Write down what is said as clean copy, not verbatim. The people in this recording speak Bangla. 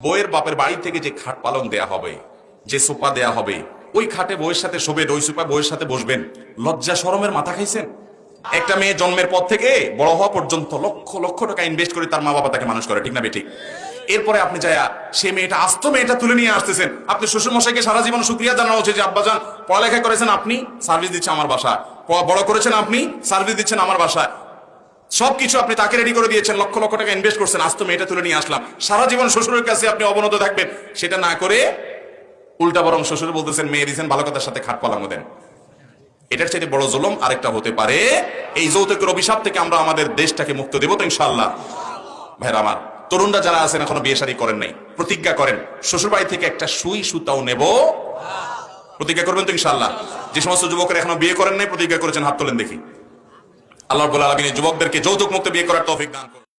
বউয়ের বাপের বাড়ি থেকে যে খাট পালং দেয়া হবে, যে সোফা দেয়া হবে, ওই খাটে বউয়ের সাথে শোবেন, ওই সোফা বউয়ের সাথে বসবেন, লজ্জা শরমের মাথা খাইছেন? একটা মেয়ে জন্মের পর থেকে বড় হওয়া পর্যন্ত লক্ষ লক্ষ টাকা ইনভেস্ট করে তার মা বাবা তাকে মানুষ করে, ঠিক না বেঠিক? এরপরে আপনি যায়া সে মেয়েটা আস্ত মেয়েটা তুলে নিয়ে আসতেছেন। আপনি শ্বশুর মশাইকে সারা জীবন শুকরিয়া জানানো উচিত যে আব্বাজান পড়ালেখা করেছেন আপনি, সার্ভিস দিচ্ছে আমার বাসা, বড় করেছেন আপনি, সার্ভিস দিচ্ছেন আমার বাসায়, সবকিছু আপনি তাকে রেডি করে দিয়েছেন, লক্ষ লক্ষ টাকা ইনভেস্ট করছেন, আজ তো মেয়েটা তুলে নিয়ে আসলাম। সারা জীবন শ্বশুরের কাছে আপনি অবনত থাকবেন, সেটা না করে উল্টা বরং শ্বশুর বলতেছেন মেয়ে দিয়েছেন, ভালো কথার সাথে খাট পালাঙ্গ দেন। এটার চাইতে বড় জুলুম আরেকটা হতে পারে? এই যৌতুকের অভিশাপ থেকে আমরা আমাদের দেশটাকে মুক্ত দেব তো ইনশাআল্লাহ? ভাইরা আমার, তরুণরা যারা আছেন এখনো বিয়ে শাদী করেন নাই, প্রতিজ্ঞা করেন শ্বশুর বাড়ি থেকে একটা সুই সুতাও নেব। প্রতিজ্ঞা করবেন তো ইনশাআল্লাহ? যে সমস্ত যুবকেরা এখনো বিয়ে করেন নাই, প্রতিজ্ঞা করেছেন, হাত তোলেন দেখি। আল্লাহ রাব্বুল আলামিন যুবকদেরকে যৌতুক মুক্ত বিয়ে করার তৌফিক দান করুন।